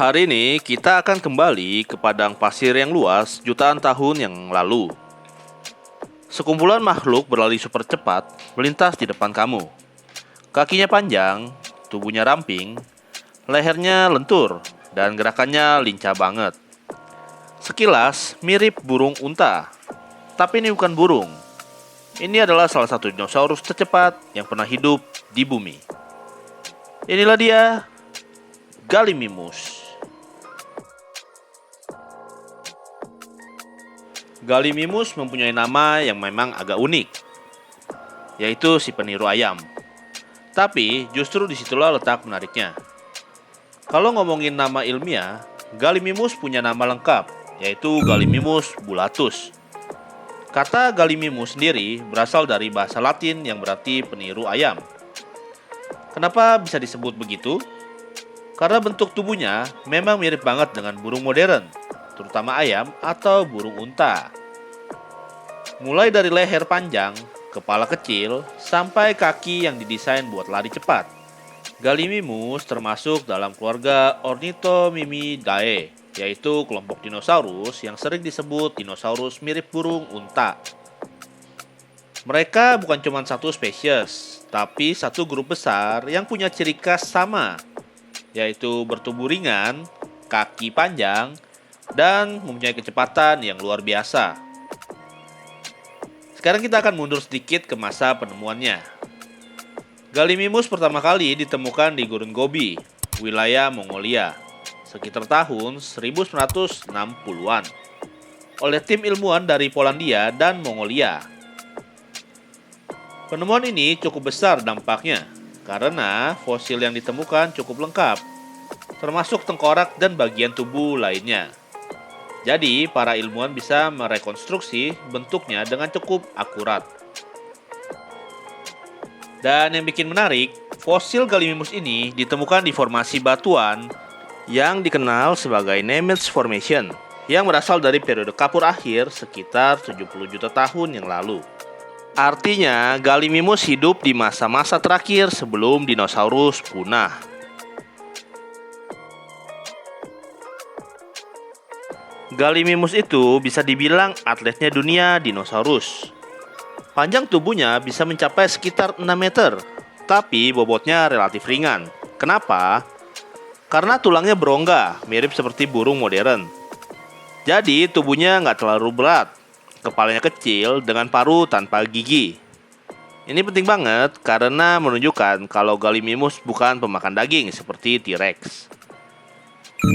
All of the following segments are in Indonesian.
Hari ini kita akan kembali ke padang pasir yang luas jutaan tahun yang lalu. Sekumpulan makhluk berlari super cepat melintas di depan kamu. Kakinya panjang, tubuhnya ramping, lehernya lentur, dan gerakannya lincah banget. Sekilas mirip burung unta, tapi ini bukan burung. Ini adalah salah satu dinosaurus tercepat yang pernah hidup di bumi. Inilah dia, Gallimimus. Gallimimus mempunyai nama yang memang agak unik, yaitu si peniru ayam. Tapi justru disitulah letak menariknya. Kalau ngomongin nama ilmiah, Gallimimus punya nama lengkap, yaitu Gallimimus bullatus. Kata Gallimimus sendiri berasal dari bahasa Latin yang berarti peniru ayam. Kenapa bisa disebut begitu? Karena bentuk tubuhnya memang mirip banget dengan burung modern, terutama ayam atau burung unta. Mulai dari leher panjang, kepala kecil, sampai kaki yang didesain buat lari cepat. Gallimimus termasuk dalam keluarga Ornithomimidae, yaitu kelompok dinosaurus yang sering disebut dinosaurus mirip burung unta. Mereka bukan cuma satu spesies, tapi satu grup besar yang punya ciri khas sama, yaitu bertubuh ringan, kaki panjang, dan mempunyai kecepatan yang luar biasa. Sekarang kita akan mundur sedikit ke masa penemuannya. Gallimimus pertama kali ditemukan di Gurun Gobi, wilayah Mongolia, sekitar tahun 1960-an, oleh tim ilmuwan dari Polandia dan Mongolia. Penemuan ini cukup besar dampaknya, karena fosil yang ditemukan cukup lengkap, termasuk tengkorak dan bagian tubuh lainnya. Jadi, para ilmuwan bisa merekonstruksi bentuknya dengan cukup akurat. Dan yang bikin menarik, fosil Gallimimus ini ditemukan di formasi batuan yang dikenal sebagai Nemetz Formation, yang berasal dari periode Kapur akhir sekitar 70 juta tahun yang lalu. Artinya, Gallimimus hidup di masa-masa terakhir sebelum dinosaurus punah. Gallimimus itu bisa dibilang atletnya dunia dinosaurus. Panjang tubuhnya bisa mencapai sekitar 6 meter, tapi bobotnya relatif ringan. Kenapa? Karena tulangnya berongga, mirip seperti burung modern. Jadi tubuhnya nggak terlalu berat, kepalanya kecil dengan paruh tanpa gigi. Ini penting banget karena menunjukkan kalau Gallimimus bukan pemakan daging seperti T-Rex.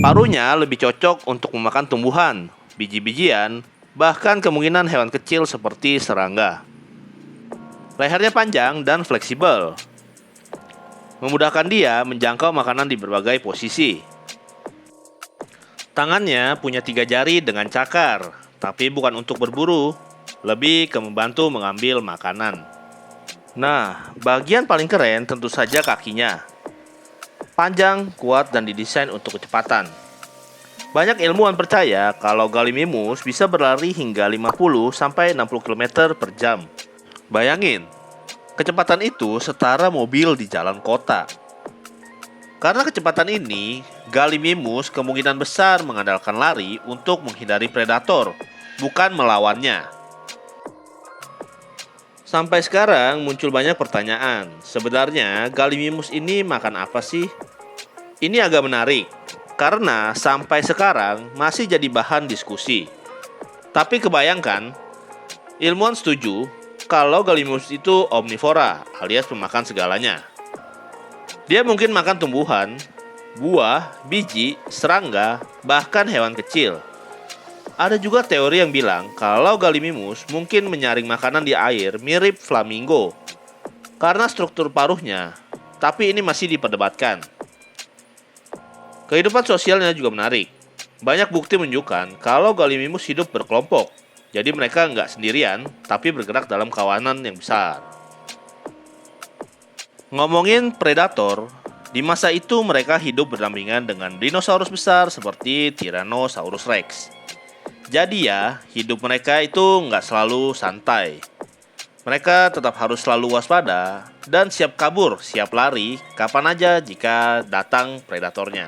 Paruhnya lebih cocok untuk memakan tumbuhan, biji-bijian, bahkan kemungkinan hewan kecil seperti serangga. Lehernya panjang dan fleksibel, memudahkan dia menjangkau makanan di berbagai posisi. Tangannya punya 3 jari dengan cakar, tapi bukan untuk berburu, lebih ke membantu mengambil makanan. Nah, bagian paling keren tentu saja kakinya. Panjang, kuat, dan didesain untuk kecepatan. Banyak ilmuwan percaya kalau Gallimimus bisa berlari hingga 50-60 km per jam. Bayangin, kecepatan itu setara mobil di jalan kota. Karena kecepatan ini, Gallimimus kemungkinan besar mengandalkan lari untuk menghindari predator, bukan melawannya. Sampai sekarang muncul banyak pertanyaan. Sebenarnya Gallimimus ini makan apa sih? Ini agak menarik, karena sampai sekarang masih jadi bahan diskusi. Tapi kebayangkan, ilmuwan setuju kalau Gallimimus itu omnivora, alias pemakan segalanya. Dia mungkin makan tumbuhan, buah, biji, serangga, bahkan hewan kecil. Ada juga teori yang bilang kalau Gallimimus mungkin menyaring makanan di air mirip flamingo karena struktur paruhnya, tapi ini masih diperdebatkan. Kehidupan sosialnya juga menarik. Banyak bukti menunjukkan kalau Gallimimus hidup berkelompok, jadi mereka nggak sendirian, tapi bergerak dalam kawanan yang besar. Ngomongin predator, di masa itu mereka hidup berdampingan dengan dinosaurus besar seperti Tyrannosaurus Rex. Jadi ya, hidup mereka itu nggak selalu santai. Mereka tetap harus selalu waspada dan siap kabur, siap lari kapan aja jika datang predatornya.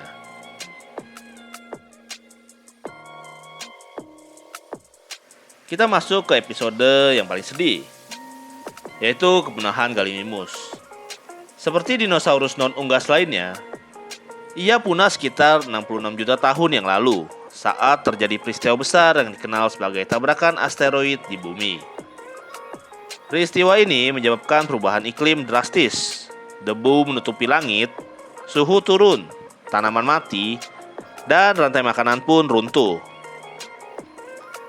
Kita masuk ke episode yang paling sedih, yaitu kepunahan Gallimimus. Seperti dinosaurus non-unggas lainnya, ia punah sekitar 66 juta tahun yang lalu saat terjadi peristiwa besar yang dikenal sebagai tabrakan asteroid di bumi. Peristiwa ini menyebabkan perubahan iklim drastis, debu menutupi langit, suhu turun, tanaman mati, dan rantai makanan pun runtuh.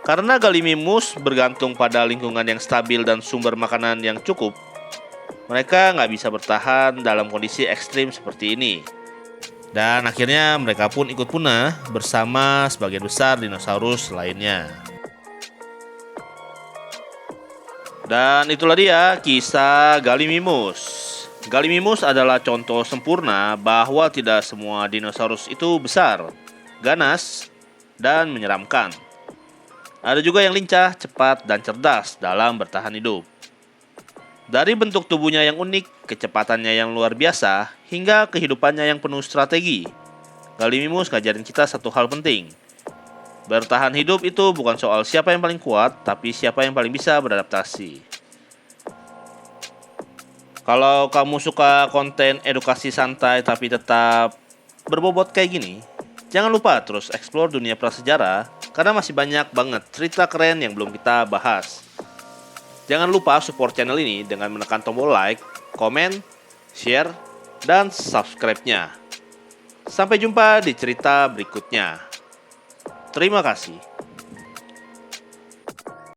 Karena Gallimimus bergantung pada lingkungan yang stabil dan sumber makanan yang cukup, mereka nggak bisa bertahan dalam kondisi ekstrim seperti ini. Dan akhirnya mereka pun ikut punah bersama sebagian besar dinosaurus lainnya. Dan itulah dia kisah Gallimimus. Gallimimus adalah contoh sempurna bahwa tidak semua dinosaurus itu besar, ganas, dan menyeramkan. Ada juga yang lincah, cepat, dan cerdas dalam bertahan hidup. Dari bentuk tubuhnya yang unik, kecepatannya yang luar biasa, hingga kehidupannya yang penuh strategi, Gallimimus ngajarin kita satu hal penting. Bertahan hidup itu bukan soal siapa yang paling kuat, tapi siapa yang paling bisa beradaptasi. Kalau kamu suka konten edukasi santai tapi tetap berbobot kayak gini, jangan lupa terus explore dunia prasejarah, karena masih banyak banget cerita keren yang belum kita bahas. Jangan lupa support channel ini dengan menekan tombol like, komen, share, dan subscribe-nya. Sampai jumpa di cerita berikutnya. Terima kasih.